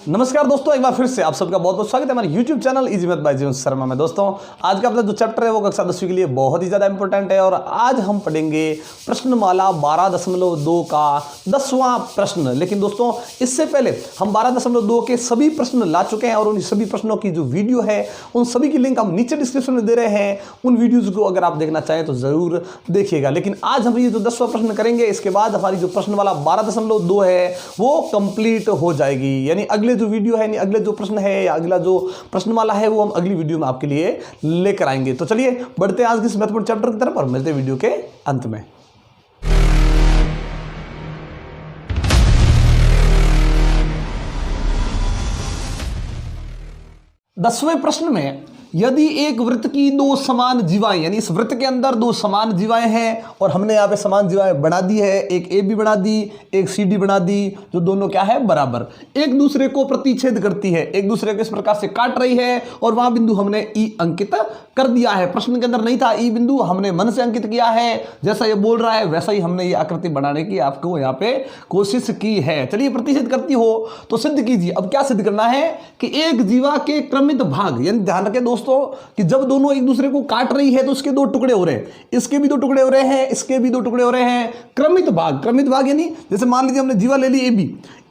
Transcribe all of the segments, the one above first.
नमस्कार दोस्तों, एक बार फिर से आप सबका बहुत बहुत स्वागत है हमारे YouTube channel easy math bye जीवन शर्मा में। दोस्तों आज का अपना जो चैप्टर है वो कक्षा 10वीं के लिए बहुत ही ज़्यादा इंपॉर्टेंट है और आज हम पढ़ेंगे प्रश्नमाला 12.2 का 10वां प्रश्न। लेकिन दोस्तों इससे पहले हम 12.2 के सभी प्रश्न ला चुके हैं और उन सभी प्रश्नों की जो वीडियो है उन सभी की लिंक हम नीचे डिस्क्रिप्शन में दे रहे हैं। उन वीडियोज़ को अगर आप देखना चाहें तो ज़रूर देखिएगा। लेकिन आज हम ये जो 10वां प्रश्न करेंगे इसके बाद हमारी जो प्रश्नमाला 12.2 है वो कंप्लीट हो जाएगी। यानी अगले जो वीडियो है यानी अगले जो प्रश्न है या अगला जो प्रश्नमाला है वो हम अगली वीडियो में आपके लिए लेकर आएंगे। तो चलिए बढ़ते हैं आज के इस महत्वपूर्ण चैप्टर की तरफ और मिलते हैं वीडियो के अंत में। 10वें प्रश्न में यदि एक वृत्त की दो समान जीवाएं, यानी इस वृत्त के अंदर दो समान जीवाएं हैं और हमने यहाँ पे समान जीवाएं बना दी है, एक ए बी बना दी, एक सी डी बना दी, जो दोनों क्या है बराबर, एक दूसरे को प्रतिच्छेद करती है, एक दूसरे को इस प्रकार से काट रही है और वहां बिंदु हमने ई अंकित कर दिया है। प्रश्न के अंदर नहीं था ई बिंदु, हमने मन से अंकित किया है। जैसा ये बोल रहा है वैसा ही हमने ये आकृति बनाने की आपको यहाँ पे कोशिश की है। चलिए प्रतिच्छेद करती हो तो सिद्ध कीजिए। अब क्या सिद्ध करना है कि एक जीवा के क्रमित भाग, यानी ध्यान रखें दोस्तों कि जब दोनों एक दूसरे को काट रही है तो उसके दो टुकड़े हो रहे हैं, इसके भी दो टुकड़े हो रहे हैं, इसके भी दो टुकड़े हो रहे हैं। क्रमित भाग यानी जैसे मान लीजिए हमने जीवा ले ली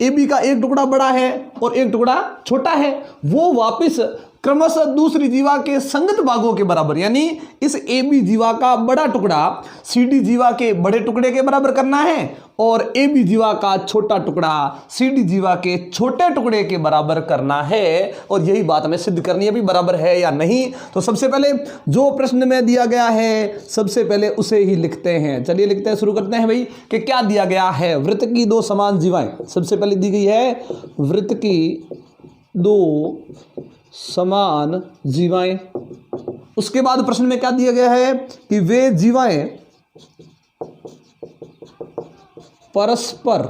ए बी का एक टुकड़ा बड़ा है और एक टुकड़ा छोटा है, वो वापस क्रमशः दूसरी जीवा के संगत भागों के बराबर, यानी इस ए बी जीवा का बड़ा टुकड़ा सी डी जीवा के बड़े टुकड़े के बराबर करना है और ए बी जीवा का छोटा टुकड़ा सी डी जीवा के छोटे टुकड़े के बराबर करना है। और यही बात हमें सिद्ध करनी है भी बराबर है या नहीं। तो सबसे पहले जो प्रश्न में दिया गया है सबसे पहले उसे ही लिखते हैं। चलिए लिखते हैं, शुरू करते हैं भाई कि क्या दिया गया है। वृत्त की दो समान जीवाएं सबसे पहले दी गई है, वृत्त की दो समान जीवाएं। उसके बाद प्रश्न में क्या दिया गया है कि वे जीवाएं परस्पर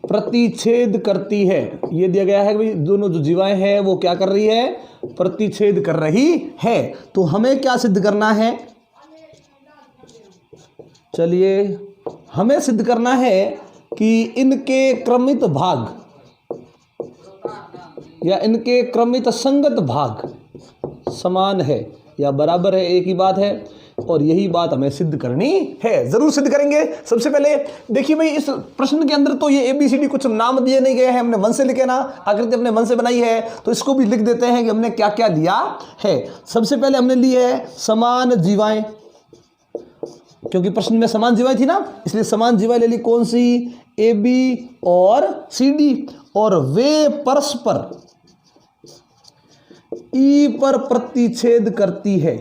प्रतिच्छेद करती है। यह दिया गया है कि भाई दोनों जो जीवाएं हैं वो क्या कर रही है, प्रतिच्छेद कर रही है। तो हमें क्या सिद्ध करना है, चलिए हमें सिद्ध करना है कि इनके क्रमित भाग या इनके क्रमित संगत भाग समान है या बराबर है, एक ही बात है। और यही बात हमें सिद्ध करनी है, जरूर सिद्ध करेंगे। सबसे पहले देखिए भाई इस प्रश्न के अंदर तो ये ए बी सी डी कुछ नाम दिए नहीं गए हैं, हमने मन से लिखे ना, आकृति अपने मन से बनाई है, तो इसको भी लिख देते हैं कि हमने क्या क्या लिया है। सबसे पहले हमने ली है समान जीवाएं, क्योंकि प्रश्न में समान जीवाएं थी ना, इसलिए समान जीवाएं ले ली। कौन सी, ए बी और सी डी, और वे परस्पर ई पर प्रतिच्छेद करती है।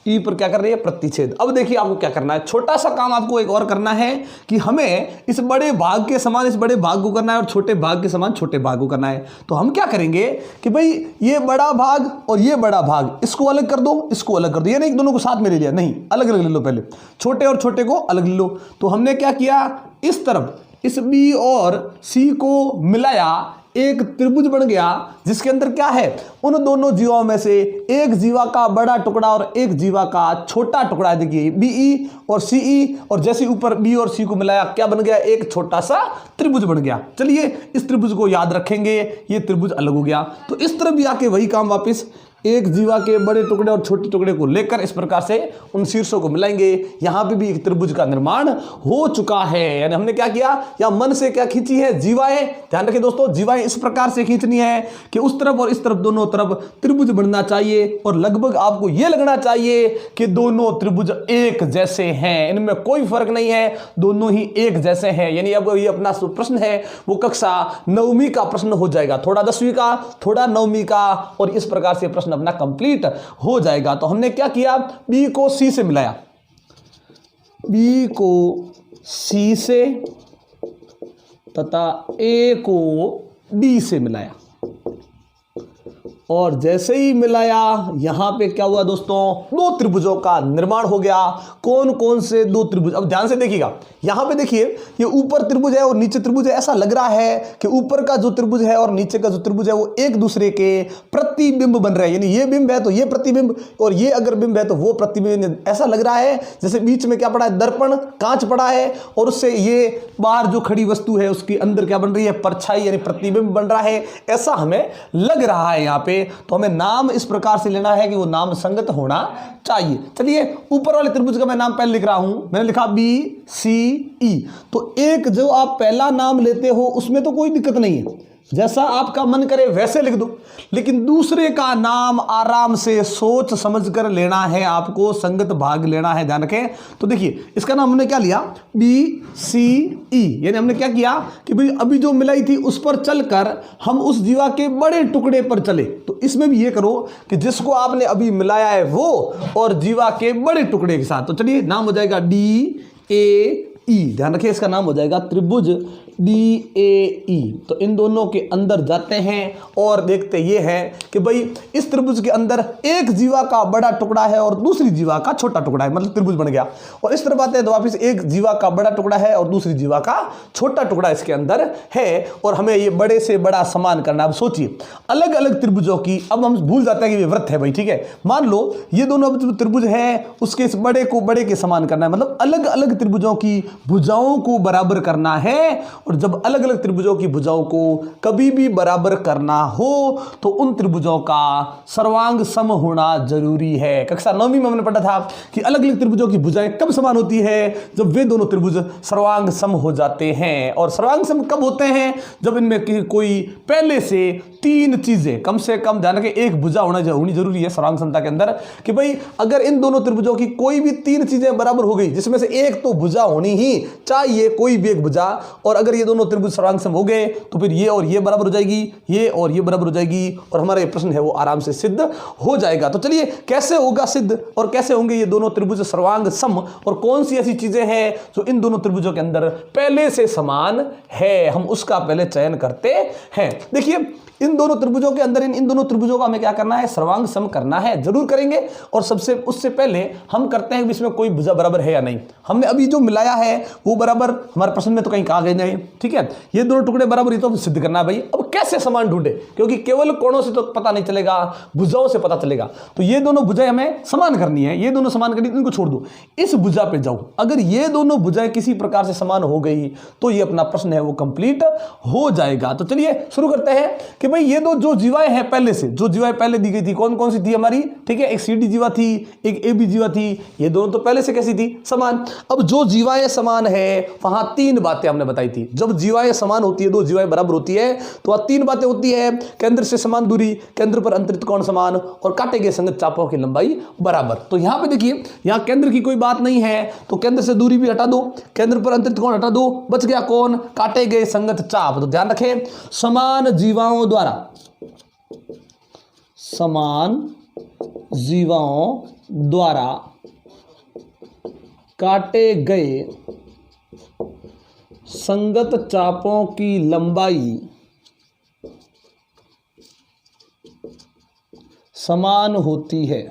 ई पर क्या कर रही है, प्रतिच्छेद। अब देखिए आपको क्या करना है, छोटा सा काम आपको एक और करना है कि हमें इस बड़े भाग के समान इस बड़े भाग को करना है और छोटे भाग के समान छोटे भाग को करना है। तो हम क्या करेंगे कि भाई ये बड़ा भाग और ये बड़ा भाग इसको अलग कर दो, इसको अलग कर दो, यानी दोनों को साथ में ले लिया, नहीं अलग अलग ले लो, पहले छोटे और छोटे को अलग ले लो। तो हमने क्या किया, इस तरफ इस बी और सी को मिलाया, एक त्रिभुज बन गया जिसके अंदर क्या है, उन दोनों जीवाओं में से एक जीवा का बड़ा टुकड़ा और एक जीवा का छोटा टुकड़ा है। देखिए बीई और सीई, और जैसे ऊपर बी और सी को मिलाया क्या बन गया, एक छोटा सा त्रिभुज बन गया। चलिए इस त्रिभुज को याद रखेंगे, ये त्रिभुज अलग हो गया। तो इस तरह भी आके वही काम वापस एक जीवा के बड़े टुकड़े और छोटे टुकड़े को लेकर इस प्रकार से उन शीर्षों को मिलाएंगे। यहां पे भी एक त्रिभुज का निर्माण हो चुका है। यानी हमने क्या किया, या मन से क्या खींची है, जीवाएं। ध्यान रखिए दोस्तों, जीवाएं इस प्रकार से खींचनी है कि उस तरफ और इस तरफ दोनों तरफ त्रिभुज बनना चाहिए और लगभग आपको यह लगना चाहिए कि दोनों त्रिभुज एक जैसे हैं, इनमें कोई फर्क नहीं है, दोनों ही एक जैसे हैं। यानी अब ये अपना प्रश्न है वो कक्षा 9वीं का प्रश्न हो जाएगा, थोड़ा 10वीं का, थोड़ा 9वीं का, और इस प्रकार से प्रश्न अपना कंप्लीट हो जाएगा। तो हमने क्या किया, बी को सी से मिलाया, बी को सी से तथा ए को डी से मिलाया। और जैसे ही मिलाया यहां पे क्या हुआ दोस्तों, दो त्रिभुजों का निर्माण हो गया। कौन कौन से दो त्रिभुज, अब ध्यान से देखिएगा, यहां पे देखिए ये ऊपर त्रिभुज है और नीचे त्रिभुज है। ऐसा लग रहा है कि ऊपर का जो त्रिभुज है और नीचे का जो त्रिभुज है वो एक दूसरे के प्रतिबिंब बन रहे हैं, यानी ये बिंब है तो ये प्रतिबिंब, और ये अगर बिंब है तो वो प्रतिबिंब। ऐसा लग रहा है जैसे बीच में क्या पड़ा है, दर्पण, कांच पड़ा है, और उससे ये बाहर जो खड़ी वस्तु है उसके अंदर क्या बन रही है, परछाई यानी प्रतिबिंब बन रहा है। ऐसा हमें लग रहा है यहाँ पे। तो हमें नाम इस प्रकार से लेना है कि वो नाम संगत होना चाहिए। चलिए ऊपर वाले त्रिभुज का मैं नाम पहले लिख रहा हूं, मैंने लिखा BCE। तो एक जो आप पहला नाम लेते हो उसमें तो कोई दिक्कत नहीं है, जैसा आपका मन करे वैसे लिख दो, लेकिन दूसरे का नाम आराम से सोच समझ कर लेना है, आपको संगत भाग लेना है, ध्यान रखें। तो देखिए इसका नाम हमने क्या लिया, BCE, यानी हमने क्या किया कि भाई अभी जो मिलाई थी उस पर चलकर हम उस जीवा के बड़े टुकड़े पर चले। तो इसमें भी ये करो कि जिसको आपने अभी मिलाया है वो और जीवा के बड़े टुकड़े के साथ। तो चलिए नाम हो जाएगा DAE, ध्यान रखिए इसका नाम हो जाएगा त्रिभुज DAE। तो इन दोनों के अंदर जाते हैं और देखते ये है कि भाई इस त्रिभुज के अंदर एक जीवा का बड़ा टुकड़ा है और दूसरी जीवा का छोटा टुकड़ा है, मतलब त्रिभुज बन गया। और इस तरफ आते हैं तो वापिस एक जीवा का बड़ा टुकड़ा है और दूसरी जीवा का छोटा टुकड़ा इसके अंदर है, और हमें ये बड़े से बड़ा समान करना। अब सोचिए अलग अलग त्रिभुजों की, अब हम भूल जाते हैं कि ये वृत्त है भाई, ठीक है। मान लो ये दोनों त्रिभुज है, उसके इस बड़े को बड़े के समान करना है, मतलब अलग अलग त्रिभुजों की भुजाओं को बराबर करना है। और जब अलग अलग त्रिभुजों की भुजाओं को कभी भी बराबर करना हो तो उन त्रिभुजों का सर्वांग सम होना जरूरी है। कक्षा 9वीं में हमने पढ़ा था कि अलग अलग त्रिभुजों की भुजाएं कब समान होती है, जब वे दोनों त्रिभुज सर्वांग सम हो जाते हैं। और सर्वांग सम कब होते हैं, जब इनमें कोई पहले से तीन चीजें, कम से कम ध्यान रखें एक भुजा होनी जरूरी है सर्वांग समता के अंदर, कि भाई अगर इन दोनों त्रिभुजों की कोई भी तीन चीजें बराबर हो गई, जिसमें से एक तो भुजा होनी ही चाहिए, कोई भी एक भुजा, और अगर ये दोनों त्रिभुज सर्वांग सम हो गए तो फिर ये और ये बराबर हो जाएगी, ये और ये बराबर हो जाएगी, और हमारा ये प्रश्न है वो आराम से सिद्ध हो जाएगा। तो चलिए कैसे होगा सिद्ध और कैसे होंगे ये दोनों त्रिभुज सर्वांग सम, और कौन सी ऐसी चीजें हैं जो इन दोनों त्रिभुजों के अंदर पहले से समान है, हम उसका पहले चयन करते हैं। देखिए इन दोनों त्रिभुजों के अंदर इन दोनों त्रिभुजों का हमें क्या करना है, सर्वांग सम करना है, जरूर करेंगे। और उससे पहले हम करते हैं कि इसमें कोई भुजा बराबर है या नहीं। हमने अभी जो मिलाया है वो बराबर, हमारे प्रश्न में तो कहीं कहा गया नहीं, ठीक है। ये दोनों टुकड़े बराबर ही तो सिद्ध करना है भाई। अब कैसे समान ढूंढे, क्योंकि केवल कोणों से तो पता नहीं चलेगा, भुजाओं से पता चलेगा। तो ये दोनों भुजाएं हमें समान करनी है, ये दोनों समान करनी, इनको छोड़ दो, इस भुजा पे जाओ। अगर ये दोनों भुजाएं किसी प्रकार से समान हो गई तो ये अपना प्रश्न है वो कंप्लीट हो जाएगा। तो चलिए शुरू करते हैं कि भाई ये दो जो जीवाएं हैं पहले से, जो जीवाएं पहले दी गई थी कौन कौन सी थी हमारी, ठीक है। एक CD जीवा थी, एक AB जीवा थी, ये दोनों तो पहले से कैसी थी, समान। अब जो जीवाएं समान है वहां तीन बातें हमने बताई थी। जब जीवाएं समान होती है, दो जीवाएं बराबर होती है, तो वहां तीन बातें होती है, केंद्र से समान दूरी, केंद्र पर अंतरित कोण समान, और काटे गए संगत चापों की लंबाई बराबर। तो यहां पे देखिए यहां केंद्र की कोई बात नहीं है, तो केंद्र से दूरी भी हटा दो, केंद्र पर अंतरित कोण हटा दो, बच गया कौन, काटे गए संगत चाप। तो ध्यान रखें समान जीवाओं द्वारा, समान जीवाओं द्वारा काटे गए संगत चापों की लंबाई समान होती है।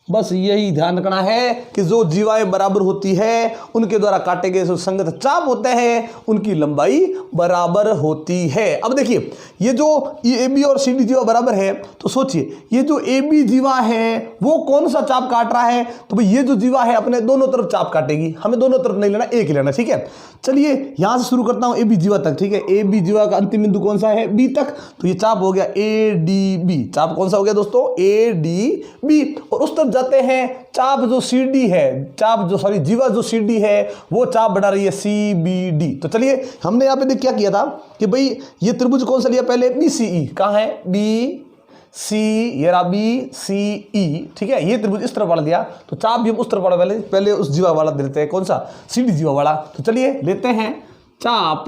बस यही ध्यान रखना है कि जो जीवाएं बराबर होती है उनके द्वारा काटे गए जो संगत चाप होते हैं उनकी लंबाई बराबर होती है। अब देखिए ये जो AB और CD जीवा बराबर है, तो सोचिए ये जो AB जीवा है वो कौन सा चाप काट रहा है, तो भाई ये जो जीवा है अपने दोनों तरफ चाप काटेगी, हमें दोनों तरफ नहीं लेना, एक ही लेना, ठीक है। चलिए यहां से शुरू करता हूं AB जीवा तक, ठीक है। AB जीवा का अंतिम बिंदु कौन सा है, B तक, तो ये चाप हो गया ADB। चाप कौन सा हो गया दोस्तों, ADB। और उस तरफ जाते हैं चाप जो CD है, चाप जो सॉरी जीवा जो CD है वो चाप बढ़ा रही है CBD। तो चलिए हमने यहां पे देख क्या किया था कि भाई ये त्रिभुज कौन सा लिया पहले, BCE। कहां है BC, ये रहा BCE, ठीक है। ये त्रिभुज इस तरफ वाला दिया, तो चाप भी हम उस तरफ वाला पहले उस जीवा वाला देते हैं, कौन सा, CD जीवा वाला। तो चलिए लेते हैं चाप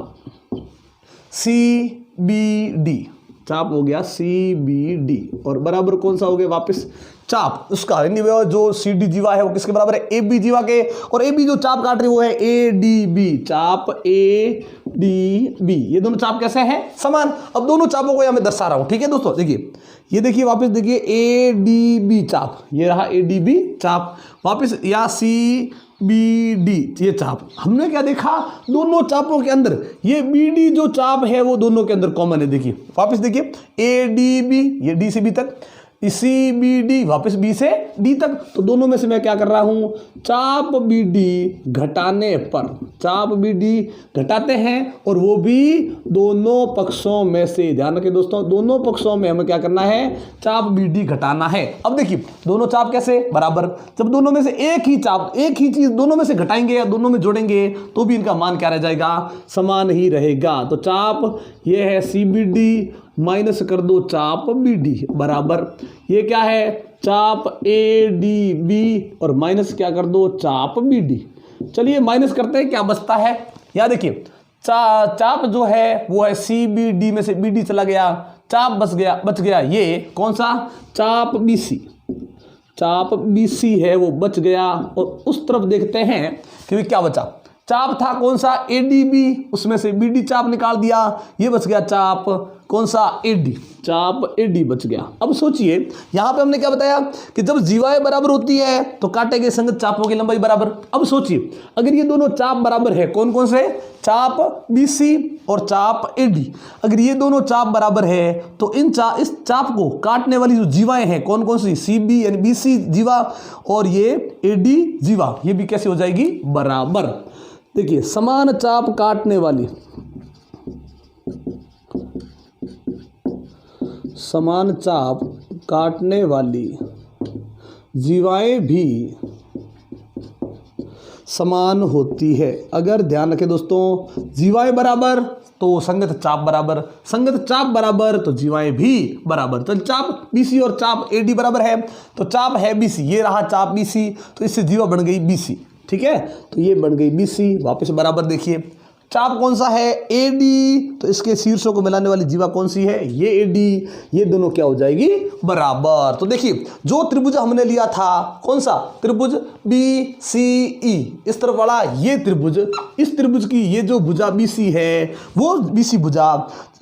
CBD, चाप हो गया CBD, और बराबर कौन सा हो गया वापस चाप उसका जो सी डी जीवा है वो किसके बराबर है, ए बी जीवा के। और ए बी जो चाप काट रही है वो है ए डी बी, चाप ए डी बी। ये दोनों चाप कैसे हैं, समान। अब दोनों चापों को यहां मैं दर्शा रहा हूं, ठीक है दोस्तों। देखिए ये देखिए वापस देखिए ए डी बी चाप, ये रहा ए डी बी चाप, वापस या सी बी डी ये चाप। हमने क्या देखा, दोनों चापों के अंदर ये बी डी जो चाप है वो दोनों के अंदर कॉमन है। देखिए वापस देखिए ए डी बी, ये डी से बी तक, सी बी डी वापस बी से डी तक। तो दोनों में से मैं क्या कर रहा हूं, चाप बी डी घटाने पर, चाप बी डी घटाते हैं, और वो भी दोनों पक्षों में से। ध्यान रखिए दोस्तों, दोनों पक्षों में हमें क्या करना है, चाप बी डी घटाना है। अब देखिए दोनों चाप कैसे बराबर, जब दोनों में से एक ही चाप, एक ही चीज दोनों में से घटाएंगे या दोनों में जोड़ेंगे तो भी इनका मान क्या रह जाएगा, समान ही रहेगा। तो चाप ये है सी बी डी माइनस कर दो चाप बी डी बराबर ये क्या है, चाप ए डी बी, और माइनस क्या कर दो चाप बी डी। चलिए माइनस करते हैं, क्या बचता है, या देखिए चाप जो है वो है सी बी डी में से बी डी चला गया, चाप बच गया ये कौन सा, चाप बी सी, चाप बी सी है वो बच गया। और उस तरफ देखते हैं कि क्या बचा, चाप था कौन सा, ए डी बी, उसमें से बी डी चाप निकाल दिया, ये बच गया चाप कौन सा, ए डी, चाप ए डी बच गया। अब सोचिए यहां पे हमने क्या बताया कि जब जीवाएं बराबर होती है तो काटे गए संगत चापों की लंबाई बराबर। अब सोचिए अगर ये दोनों चाप बराबर है, कौन कौन से, चाप बी सी और चाप ए डी, अगर ये दोनों चाप बराबर है तो इस चाप को काटने वाली जो जीवाएं हैं कौन कौन सी, सी बी यानी बी सी जीवा और ये ए डी जीवा, ये भी कैसे हो जाएगी, बराबर। देखिए समान चाप काटने वाली, समान चाप काटने वाली जीवाएं भी समान होती है। अगर ध्यान रखें दोस्तों, जीवाएं बराबर तो संगत चाप बराबर, संगत चाप बराबर तो जीवाएं भी बराबर। तो चाप बीसी और चाप एडी बराबर है, तो चाप है बीसी, ये रहा चाप बीसी, तो इससे जीवा बन गई बीसी, ठीक है, तो ये बन गई बीसी। वापस बराबर देखिए चाप कौन सा है, ए डी, तो इसके शीर्षों को मिलाने वाली जीवा कौन सी है, ये ए डी, ये दोनों क्या हो जाएगी, बराबर। तो देखिए जो त्रिभुज हमने लिया था कौन सा, त्रिभुज बी सी ई, इस तरफ वाला ये त्रिभुज, इस त्रिभुज की ये जो भुजा बी सी है वो बी सी भुजा,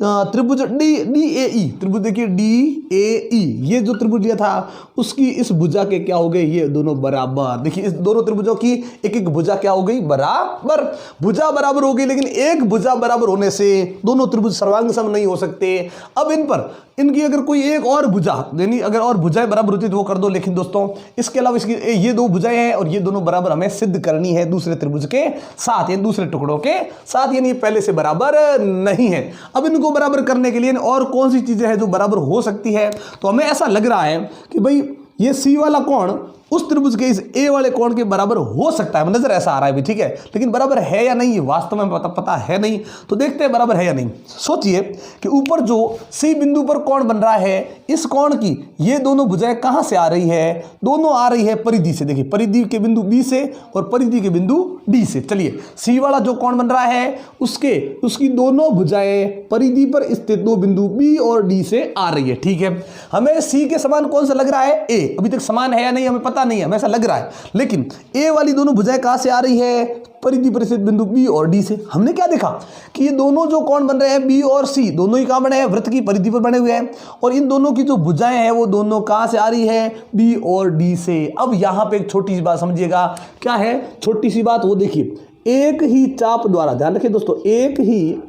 त्रिभुज डी डी ए ई, त्रिभुज देखिए डी ए ई, ये जो त्रिभुज लिया था उसकी इस भुजा के क्या हो गए, ये दोनों बराबर। देखिए इस दोनों त्रिभुजों की एक एक भुजा क्या हो गई, बराबर। भुजा बराबर हो गई, लेकिन एक भुजा बराबर होने से दोनों त्रिभुज सर्वांग सम नहीं हो सकते। अब इन पर इनकी अगर कोई एक और भुजा, यानी अगर और भुजाएं बराबर होती तो वो कर दो, लेकिन दोस्तों इसके अलावा इसकी ये दो भुजाएं हैं और ये दोनों बराबर हमें सिद्ध करनी है दूसरे त्रिभुज के साथ, यानी दूसरे टुकड़ों के साथ, यानी पहले से बराबर नहीं है। अब इनको बराबर करने के लिए और कौन सी चीजें हैं जो बराबर हो सकती है, तो हमें ऐसा लग रहा है कि भाई ये सी वाला कोण उस त्रिभुज के इस ए वाले कोण के बराबर हो सकता है, नजर ऐसा आ रहा है भी, ठीक है, लेकिन बराबर है या नहीं ये वास्तव में पता है नहीं। तो देखते हैं बराबर है या नहीं। सोचिए कि ऊपर जो सी बिंदु पर कोण बन रहा है, इस कोण की ये दोनों भुजाएं कहां से आ रही है, दोनों आ रही है परिधि से। देखिए परिधि के बिंदु बी से और परिधि के बिंदु डी से। चलिए सी वाला जो कोण बन रहा है उसकी दोनों भुजाएं परिधि पर स्थित दो बिंदु बी और डी से आ रही है, ठीक है। हमें सी के समान कौन सा लग रहा है, ए, अभी तक समान है या नहीं हमें पता नहीं है, हमें ऐसा लग रहा है, लेकिन ए वाली दोनों भुजाएं कहां से आ रही है, परिधि पर स्थित बिंदु बी और डी से। हमने क्या देखा कि ये दोनों जो कोण बन रहे हैं बी और सी, दोनों ही कहां बने हैं, वृत्त की परिधि पर बने हुए हैं, और इन दोनों की जो भुजाएं हैं वो दोनों कहां से आ रही है, बी और डी से। अब यहां पे एक छोटी सी बात समझिएगा, क्या है छोटी सी बात, वो देखिए एक ही चाप द्वारा, ध्यान रखिए दोस्तों, एक ही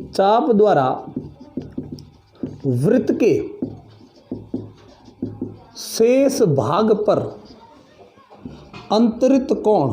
चाप द्वारा वृत्त के शेष भाग पर अंतरित कोण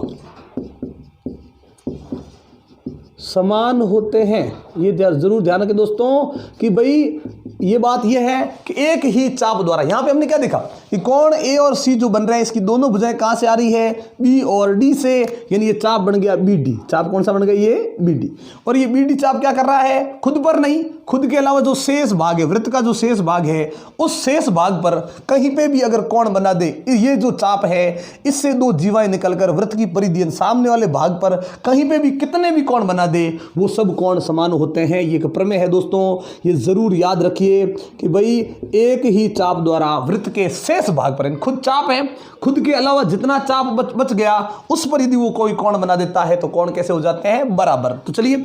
समान होते हैं। ये जरूर ध्यान रखें दोस्तों कि भाई ये बात ये है कि एक ही चाप द्वारा, यहां पे हमने क्या देखा कि कोण ए और सी जो बन रहे हैं इसकी दोनों भुजाएं कहां से आ रही है, बी और डी से, यानी ये चाप बन गया बी डी। चाप कौन सा बन गया, ये बी डी। और ये बी डी चाप क्या कर रहा है, खुद पर नहीं, खुद के अलावा जो शेष भाग है, वृत्त का जो शेष भाग है, उस शेष भाग पर कहीं पे भी अगर कोण बना दे, ये जो चाप है इससे दो जीवाएं निकलकर वृत्त की परिधि सामने वाले भाग पर कहीं पे भी कितने भी कोण बना दे वो सब कोण समान होते हैं। ये एक प्रमेय है दोस्तों, ये जरूर याद रखिए कि भाई एक ही चाप द्वारा वृत्त के शेष शेष भाग पर, खुद चाप है, खुद के अलावा जितना चाप बच गया उस पर यदि वो कोई कोण बना देता है तो कोण कैसे हो जाते हैं? बराबर। तो चलिए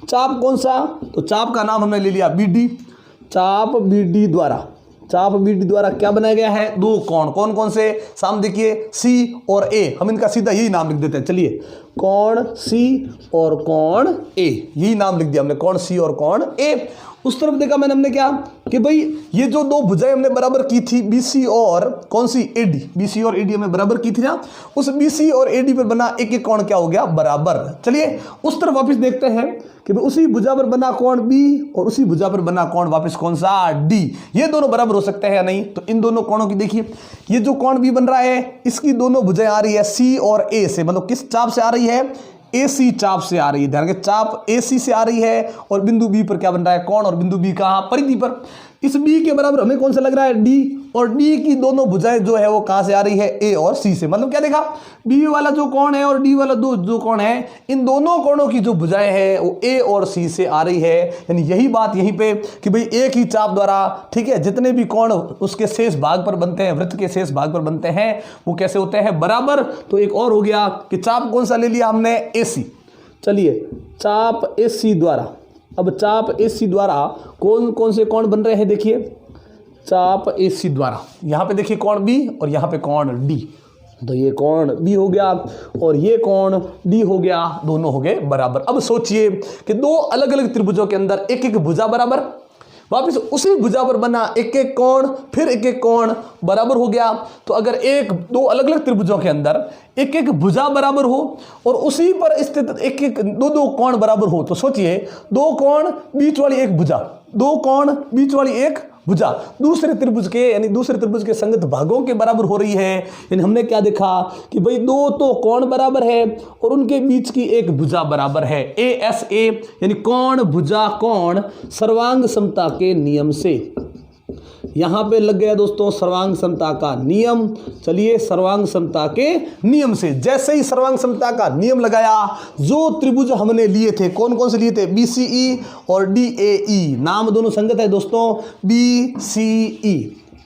चाप कौन सा? तो चाप का नाम हमने ले लिया BD। चाप BD द्वारा क्या बनाया गया है? दो कोण। कौन कौन से? सामने देखिए C और A, हम इनका सीधा यही नाम लिख देते हैं। चलिए कोण C और कोण A, यही नाम लिख दिया हमने, कोण C और कोण A। उस तरफ देखा मैंने, हमने क्या कि भाई ये जो दो भुजाएं हमने बराबर की थी BC और कौन सी? AD। BC और AD हमने बराबर की थी ना, उस BC और AD पर बना एक एक कोण क्या हो गया? बराबर। चलिए उस तरफ वापस देखते हैं कि भाई उसी भुजा पर बना कोण B और उसी भुजा पर बना कोण वापस कौन सा? D। ये दोनों बराबर हो सकते हैं या नहीं? तो इन दोनों कोणों की देखिए, ये जो कोण B बन रहा है इसकी दोनों भुजाएं आ रही है C और A से, मतलब किस चाप से आ रही है? AC चाप से आ रही है। ध्यान के चाप AC से आ रही है और बिंदु B पर क्या बन रहा है? कोण, और बिंदु B कहाँ? परिधि पर। इस B के बराबर हमें कौन सा लग रहा है? D, और D की दोनों भुजाएं जो है वो कहाँ से आ रही है? A और C से। मतलब क्या देखा? B वाला जो कोण है और D वाला जो कोण है, इन दोनों कोणों की जो भुजाएं हैं वो A और C से आ रही है। यानी यही बात यहीं पे कि भाई एक ही चाप द्वारा, ठीक है, जितने भी कोण उसके शेष भाग पर बनते हैं, वृत्त के शेष भाग पर बनते हैं, वो कैसे होते हैं? बराबर। तो एक और हो गया कि चाप कौन सा ले लिया हमने? AC। चलिए चाप AC द्वारा, अब चाप AC द्वारा कौन कौन से कोण बन रहे हैं? देखिए चाप AC द्वारा यहाँ पे देखिए कोण B और यहाँ पे कोण D। तो ये कोण B हो गया और ये कोण D हो गया, दोनों हो गए बराबर। अब सोचिए कि दो अलग अलग त्रिभुजों के अंदर एक एक भुजा बराबर, वापिस उसी भुजा पर बना एक एक कोण, फिर एक एक कोण बराबर हो गया। तो अगर दो अलग अलग त्रिभुजों के अंदर एक एक भुजा बराबर हो और उसी पर स्थित एक एक दो कोण बराबर हो, तो सोचिए दो कोण बीच वाली एक भुजा, दो कोण बीच वाली एक भुजा दूसरे त्रिभुज के, यानी दूसरे त्रिभुज के संगत भागों के बराबर हो रही है। यानी हमने क्या देखा कि भाई दो तो कोण बराबर है और उनके बीच की एक भुजा बराबर है। ASA यानी कोण भुजा कोण सर्वांग समता के नियम से। यहां पे लग गया दोस्तों सर्वांग समता का नियम। चलिए सर्वांग समता के नियम से, जैसे ही सर्वांग समता का नियम लगाया, जो त्रिभुज हमने लिए थे, कौन कौन से लिए थे? BCE और DAE, नाम दोनों संगत है दोस्तों,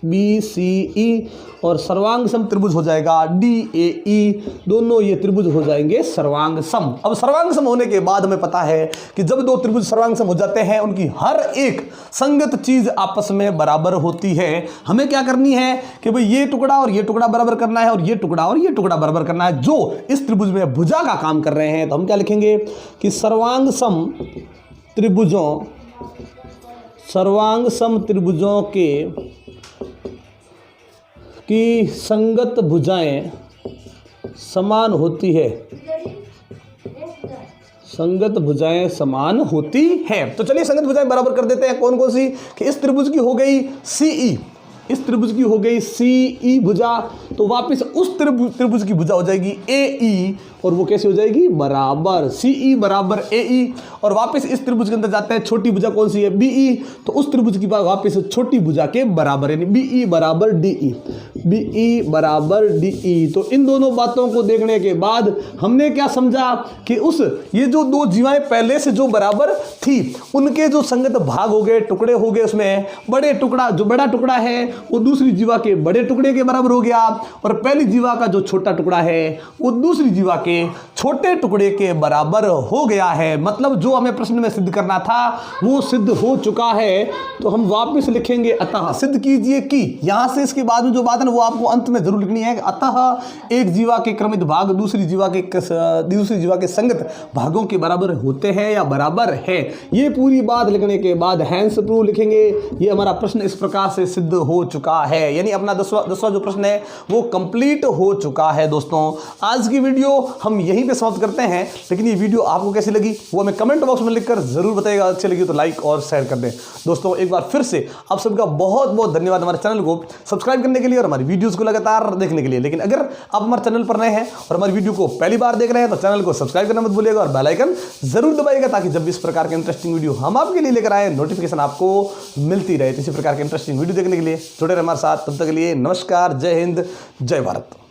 BCE और सर्वांग सम त्रिभुज हो जाएगा DAE, दोनों ये त्रिभुज हो जाएंगे सर्वांग सम। अब सर्वांग सम होने के बाद हमें पता है कि जब दो त्रिभुज सर्वांग सम हो जाते हैं, उनकी हर एक संगत चीज आपस में बराबर होती है। हमें क्या करनी है कि भाई ये टुकड़ा और ये टुकड़ा बराबर करना है और ये टुकड़ा और ये टुकड़ा बराबर करना है, जो इस त्रिभुज में भुजा का काम कर रहे हैं। तो हम क्या लिखेंगे कि सर्वांग सम त्रिभुजों की संगत भुजाएं समान होती है, संगत भुजाएं समान होती है। तो चलिए संगत भुजाएं बराबर कर देते हैं। कौन कौन सी? कि इस त्रिभुज की हो गई CE, इस त्रिभुज की हो गई CE भुजा, तो वापस उस त्रिभुज की भुजा हो जाएगी AE और वो कैसे हो जाएगी? बराबर। CE बराबर AE। और वापस इस त्रिभुज के अंदर जाते हैं, छोटी भुजा कौन सी है? BE, तो उस त्रिभुज की वापस छोटी भुजा के बराबर, यानी BE बराबर DE, BE बराबर DE। तो इन दोनों बातों को देखने के बाद हमने क्या समझा कि ये जो दो जीवाएं पहले से जो बराबर थी, उनके जो संगत भाग हो गए, टुकड़े हो गए, उसमें बड़े टुकड़ा, जो बड़ा टुकड़ा है वो दूसरी जीवा के बड़े टुकड़े के बराबर हो गया, और पहली जीवा का जो छोटा टुकड़ा है वो दूसरी जीवा के छोटे टुकड़े के बराबर हो गया है। मतलब जो हमें प्रश्न में सिद्ध करना था वो सिद्ध हो चुका है। तो हम वापस लिखेंगे अतः सिद्ध कीजिए कि, यहां से इसके बाद में जो बात है वो आपको अंत में जरूर लिखनी है। अतः एक जीवा के क्रमित भाग दूसरी जीवा के संगत भागों के बराबर होते हैं या बराबर है। ये पूरी बात लिखने के बाद हैंस प्रूव लिखेंगे। ये हमारा प्रश्न इस प्रकार से सिद्ध हो चुका है, यानी अपना 10वां जो प्रश्न है वो कंप्लीट हो चुका है। दोस्तों आज की वीडियो हम यहीं पे समाप्त करते हैं, लेकिन ये वीडियो आपको कैसी लगी वो हमें कमेंट बॉक्स में लिखकर जरूर बताइएगा। अच्छी लगी तो लाइक और शेयर कर दें। दोस्तों एक बार फिर से आप सबका बहुत बहुत धन्यवाद हमारे चैनल को सब्सक्राइब करने के लिए और हमारी वीडियोस को लगातार देखने के लिए। लेकिन अगर आप हमारे चैनल पर नए हैं और हमारी वीडियो को पहली बार देख रहे हैं तो चैनल को सब्सक्राइब करना मत भूलिएगा और बेल आइकन जरूर दबाइएगा, ताकि जब भी इस प्रकार के इंटरेस्टिंग वीडियो हम आपके लिए लेकर आए नोटिफिकेशन आपको मिलती रहे। इसी प्रकार के इंटरेस्टिंग वीडियो देखने के लिए जुड़े रहे हमारे साथ। तब तक के लिए नमस्कार, जय हिंद, जय भारत।